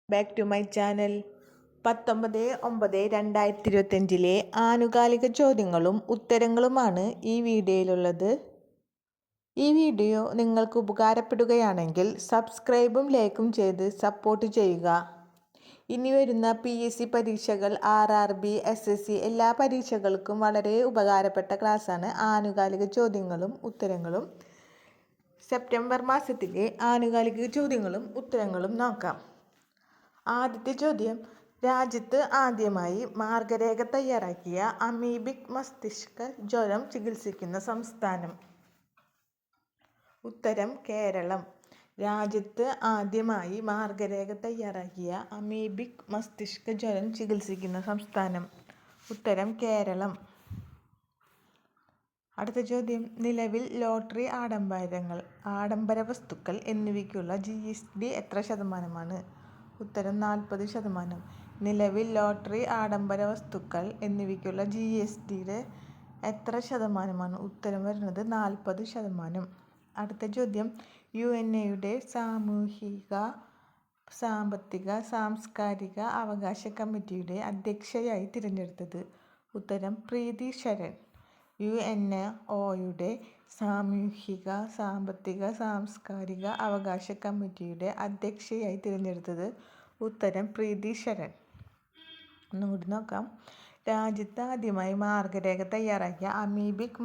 Back to my channel. 19/9/2025 ആനുകാലിക ചോദ്യങ്ങളും ഉത്തരങ്ങളുമാണ് ഈ വീഡിയോയിലുള്ളത്. ഈ വീഡിയോ നിങ്ങൾക്ക് ഉപകാരപ്പെടുകയാണെങ്കിൽ സബ്സ്ക്രൈബും ലൈക്കും ചെയ്ത് സപ്പോർട്ട് ചെയ്യുക. ഇനി വരുന്ന PSC പരീക്ഷകൾ, RRB, SSC എല്ലാ പരീക്ഷകൾക്കും വളരെ ഉപകാരപ്പെട്ട ക്ലാസ്സാണ് ആനുകാലിക ചോദ്യങ്ങളും ഉത്തരങ്ങളും. സെപ്റ്റംബർ മാസത്തിലെ ആനുകാലിക ചോദ്യങ്ങളും ഉത്തരങ്ങളും നോക്കാം. ആദ്യത്തെ ചോദ്യം: രാജ്യത്ത് ആദ്യമായി മാർഗരേഖ തയ്യാറാക്കിയ അമീബിക് മസ്തിഷ്ക ജ്വരം ചികിത്സിക്കുന്ന സംസ്ഥാനം? ഉത്തരം: കേരളം. രാജ്യത്ത് ആദ്യമായി മാർഗരേഖ തയ്യാറാക്കിയ അമീബിക് മസ്തിഷ്ക ജ്വരം ചികിത്സിക്കുന്ന സംസ്ഥാനം? ഉത്തരം: കേരളം. അടുത്ത ചോദ്യം: നിലവിൽ ലോട്ടറി ആഡംബര വസ്തുക്കൾ എന്നിവയ്ക്കുള്ള GST എത്ര ശതമാനമാണ്? ഉത്തരം: 40%. നിലവിൽ ലോട്ടറി ആഡംബര വസ്തുക്കൾ എന്നിവയ്ക്കുള്ള GST എത്ര ശതമാനമാണ്? ഉത്തരം വരുന്നത് 40%. അടുത്ത ചോദ്യം: UNAയുടെ സാമൂഹിക, സാമ്പത്തിക, സാംസ്കാരിക അവകാശ കമ്മിറ്റിയുടെ അധ്യക്ഷയായി തിരഞ്ഞെടുത്തത്? ഉത്തരം: പ്രീതി ശരൺ. UNOയുടെ സാമൂഹിക, സാമ്പത്തിക, സാംസ്കാരിക അവകാശ കമ്മിറ്റിയുടെ അധ്യക്ഷയായി തിരഞ്ഞെടുത്തത്? ഉത്തരം: പ്രീതി ശരൺ. ഒന്നുകൂടി നോക്കാം. രാജ്യത്ത് ആദ്യമായി മാർഗരേഖ തയ്യാറാക്കിയ അമീബിക്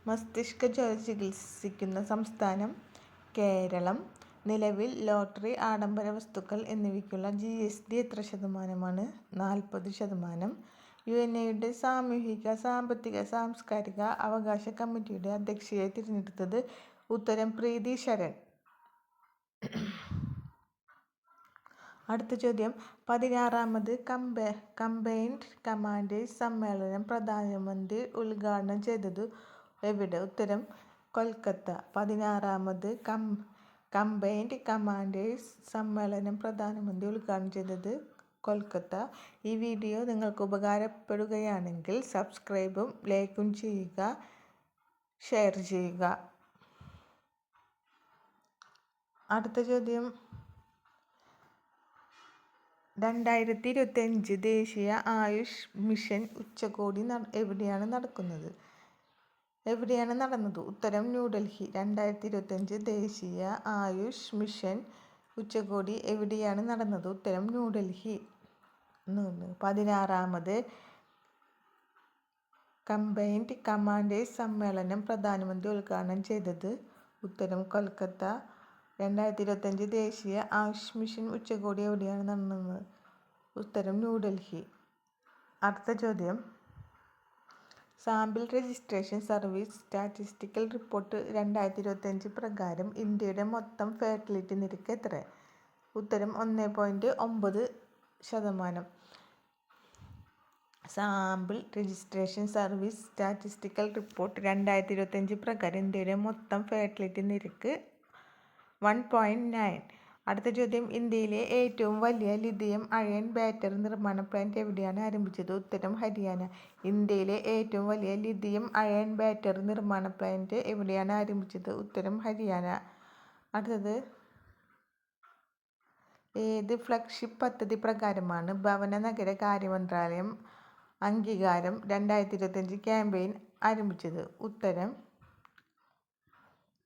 മസ്തിഷ്ക ജ്വരം ചികിത്സിക്കുന്ന സംസ്ഥാനം? കേരളം. നിലവിൽ ലോട്ടറി ആഡംബര വസ്തുക്കൾ എന്നിവയ്ക്കുള്ള GST എത്ര ശതമാനമാണ്? 40%. UNAയുടെ സാമൂഹിക, സാമ്പത്തിക, സാംസ്കാരിക അവകാശ കമ്മിറ്റിയുടെ അധ്യക്ഷയായി തിരഞ്ഞെടുത്തത്? ഉത്തരം: പ്രീതി ശരൺ. അടുത്ത ചോദ്യം: 16ാമത് കമ്പൈൻഡ് കമാൻഡേഴ്സ് സമ്മേളനം പ്രധാനമന്ത്രി ഉദ്ഘാടനം ചെയ്തത് എവിടെ? ഉത്തരം: കൊൽക്കത്ത. 16ാമത് കമ്പൈൻഡ് കമാൻഡേഴ്സ് സമ്മേളനം പ്രധാനമന്ത്രി ഉദ്ഘാടനം ചെയ്തത്? കൊൽക്കത്ത. ഈ വീഡിയോ നിങ്ങൾക്ക് ഉപകാരപ്പെടുകയാണെങ്കിൽ സബ്സ്ക്രൈബും ലൈക്കും ചെയ്യുക, ഷെയർ ചെയ്യുക. അടുത്ത ചോദ്യം: 2025 ദേശീയ ആയുഷ് മിഷൻ ഉച്ചകോടി എവിടെയാണ് നടന്നത്? ഉത്തരം: ന്യൂഡൽഹി. 2025 ദേശീയ ആയുഷ് മിഷൻ ഉച്ചകോടി എവിടെയാണ് നടന്നത്? ഉത്തരം: ന്യൂഡൽഹി. 16ാമത് കമ്പൈൻഡ് കമാൻഡേഴ്സ് സമ്മേളനം പ്രധാനമന്ത്രി ഉദ്ഘാടനം ചെയ്തത്? ഉത്തരം: കൊൽക്കത്ത. 2025 ദേശീയ ആയുഷ് മിഷൻ ഉച്ചകോടി എവിടെയാണ് നടന്നത്? ഉത്തരം: ന്യൂഡൽഹി. അടുത്ത ചോദ്യം: sample registration service statistical report 2025 പ്രകാരം ഇന്ത്യയുടെ മൊത്തം ഫെർട്ടിലിറ്റി നിരക്ക് എത്ര? ഉത്തരം: 1.9%. Sample registration service statistical report 2025 പ്രകാരം ഇന്ത്യയുടെ മൊത്തം ഫെർട്ടിലിറ്റി നിരക്ക് 1.9. അടുത്ത ചോദ്യം: ഇന്ത്യയിലെ ഏറ്റവും വലിയ ലിഥിയം അയൺ ബാറ്ററി നിർമ്മാണ പ്ലാന്റ് എവിടെയാണ് ആരംഭിച്ചത്? ഉത്തരം: ഹരിയാന. ഇന്ത്യയിലെ ഏറ്റവും വലിയ ലിഥിയം അയൺ ബാറ്ററി നിർമ്മാണ പ്ലാന്റ് എവിടെയാണ് ആരംഭിച്ചത്? ഉത്തരം: ഹരിയാന. അടുത്തത്: ഏത് ഫ്ലാഗ്ഷിപ്പ് പദ്ധതി പ്രകാരമാണ് ഭവന നഗര കാര്യ മന്ത്രാലയം അംഗീകാരം 2025 ക്യാമ്പയിൻ ആരംഭിച്ചത്? ഉത്തരം: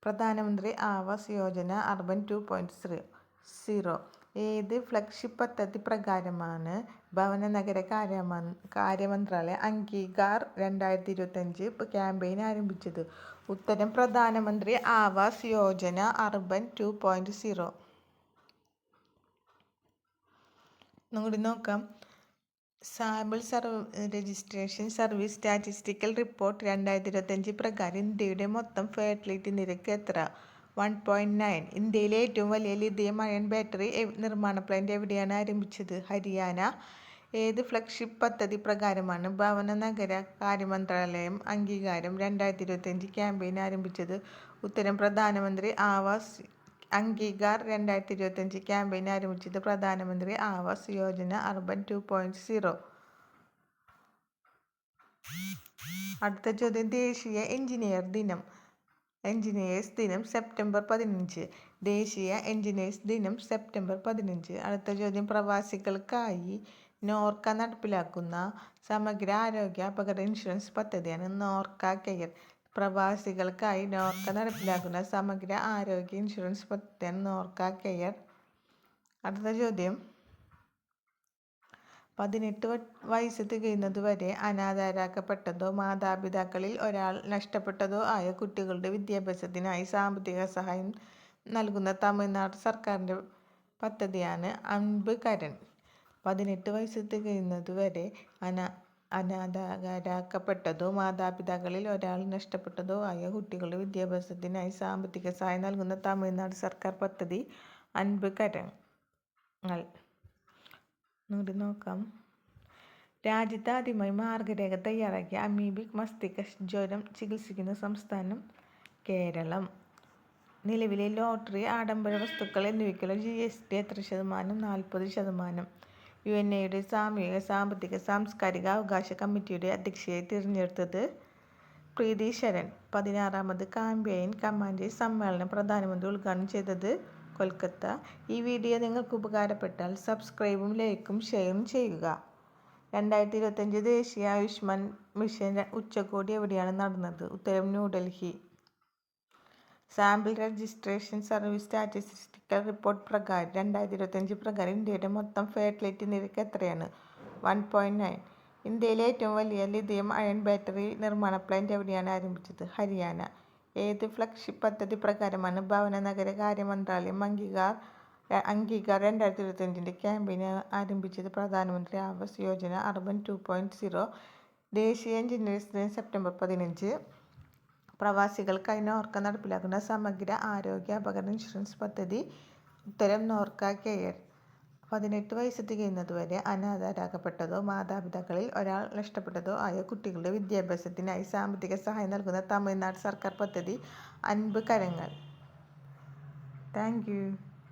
പ്രധാനമന്ത്രി ആവാസ് യോജന അർബൻ 2.0. ഏത് ഫ്ലാഗ്ഷിപ്പ് പദ്ധതി പ്രകാരമാണ് ഭവന നഗര കാര്യ മന്ത്രാലയം അംഗീകാർ 2025 ക്യാമ്പയിൻ ആരംഭിച്ചത്? ഉത്തരം: പ്രധാനമന്ത്രി ആവാസ് യോജന അർബൻ 2.0. ഒന്നുകൂടി നോക്കാം. Sample registration service statistical report 2025 പ്രകാരം ഇന്ത്യയുടെ മൊത്തം ഫെർട്ടിലിറ്റി നിരക്ക് എത്ര? 1.9. ഇന്ത്യയിലെ ഏറ്റവും വലിയ ലിഥിയം അയൺ ബാറ്ററി നിർമ്മാണ പ്ലാന്റ് എവിടെയാണ് ആരംഭിച്ചത്? ഹരിയാന. ഏത് ഫ്ലാഗ്ഷിപ്പ് പദ്ധതി പ്രകാരമാണ് ഭവന നഗര കാര്യ മന്ത്രാലയം അംഗീകാരം 2025 ക്യാമ്പയിൻ ആരംഭിച്ചത്? ഉത്തരം: പ്രധാനമന്ത്രി ആവാസ് അംഗീകാർ 2025 ക്യാമ്പയിൻ ആരംഭിച്ചത്? പ്രധാനമന്ത്രി ആവാസ് യോജന അർബൻ 2.0. അടുത്ത ചോദ്യം: ദേശീയ എഞ്ചിനീയർ ദിനം എഞ്ചിനീയേഴ്സ് ദിനം സെപ്റ്റംബർ 15. ദേശീയ എഞ്ചിനീയേഴ്സ് ദിനം സെപ്റ്റംബർ 15. അടുത്ത ചോദ്യം, പ്രവാസികൾക്കായി നോർക്ക നടപ്പിലാക്കുന്ന സമഗ്ര ആരോഗ്യ അപകട ഇൻഷുറൻസ് പദ്ധതിയാണ് നോർക്ക കെയർ. പ്രവാസികൾക്കായി നോർക്ക നടപ്പിലാക്കുന്ന സമഗ്ര ആരോഗ്യ ഇൻഷുറൻസ് പദ്ധതിയാണ് നോർക്ക കെയർ. അടുത്ത ചോദ്യം, 18 വയസ്സ് തികയുന്നതുവരെ അനാഥരാക്കപ്പെട്ടതോ മാതാപിതാക്കളിൽ ഒരാൾ നഷ്ടപ്പെട്ടതോ ആയ കുട്ടികളുടെ വിദ്യാഭ്യാസത്തിനായി സാമ്പത്തിക സഹായം നൽകുന്ന തമിഴ്നാട് സർക്കാരിൻ്റെ പദ്ധതിയാണ് അൻപ് കരൺ. 18 വയസ്സ് തികയുന്നതുവരെ അനാഥരാക്കപ്പെട്ടതോ മാതാപിതാക്കളിൽ ഒരാൾ നഷ്ടപ്പെട്ടതോ ആയ കുട്ടികളുടെ വിദ്യാഭ്യാസത്തിനായി സാമ്പത്തിക സഹായം നൽകുന്ന തമിഴ്നാട് സർക്കാർ പദ്ധതി അൻപ് കരങ്ങൾ. നോക്കാം. രാജ്യത്ത് ആദ്യമായി മാർഗരേഖ തയ്യാറാക്കിയ അമീബിക് മസ്തിഷ്ക ജ്വരം ചികിത്സിക്കുന്ന സംസ്ഥാനം കേരളം. നിലവിലെ ലോട്ടറി, ആഡംബര വസ്തുക്കൾ എന്നിവയ്ക്കുള്ള GST എത്ര ശതമാനം? 40%. UNAയുടെ സാമൂഹിക, സാമ്പത്തിക, സാംസ്കാരിക അവകാശ കമ്മിറ്റിയുടെ അധ്യക്ഷയായി തിരഞ്ഞെടുത്തത് പ്രീതി ശരൺ. 16ാമത് കാമ്പയിൻ കമാൻഡേഴ്സ് സമ്മേളനം പ്രധാനമന്ത്രി ഉദ്ഘാടനം ചെയ്തത് കൊൽക്കത്ത. ഈ വീഡിയോ നിങ്ങൾക്ക് ഉപകാരപ്പെട്ടാൽ സബ്സ്ക്രൈബും ലൈക്കും ഷെയറും ചെയ്യുക. 2025 ദേശീയ ആയുഷ്മാൻ മിഷൻ ഉച്ചകോടി എവിടെയാണ് നടന്നത്? ഉത്തരം New Delhi. Sample registration service statistical report പ്രകാരം 2025 പ്രകാരം ഇന്ത്യയുടെ മൊത്തം ഫെർട്ടിലിറ്റി നിരക്ക് എത്രയാണ്? 1.9. ഇന്ത്യയിലെ ഏറ്റവും വലിയ ലിഥിയം അയൺ ബാറ്ററി നിർമ്മാണ പ്ലാന്റ് എവിടെയാണ് ആരംഭിച്ചത്? ഹരിയാന. ഏത് ഫ്ലാഗ്ഷിപ്പ് പദ്ധതി പ്രകാരമാണ് ഭവന നഗര കാര്യ മന്ത്രാലയം അംഗീകാർ 2025 ക്യാമ്പയിൻ ആരംഭിച്ചത്? പ്രധാനമന്ത്രി ആവാസ് യോജന അർബൻ 2.0. ദേശീയ എഞ്ചിനീയേഴ്സ് ദിനം സെപ്റ്റംബർ 15. പ്രവാസികൾക്കായി നോർക്ക നടപ്പിലാക്കുന്ന സമഗ്ര ആരോഗ്യ അപകട ഇൻഷുറൻസ് പദ്ധതി? ഉത്തരം നോർക്ക കെയർ. 18 വയസ്സ് തികയുന്നതുവരെ അനാഥരാക്കപ്പെട്ടതോ മാതാപിതാക്കളിൽ ഒരാൾ നഷ്ടപ്പെട്ടതോ ആയ കുട്ടികളുടെ വിദ്യാഭ്യാസത്തിനായി സാമ്പത്തിക സഹായം നൽകുന്ന തമിഴ്നാട് സർക്കാർ പദ്ധതി അൻപ് കരങ്ങൾ. Thank you.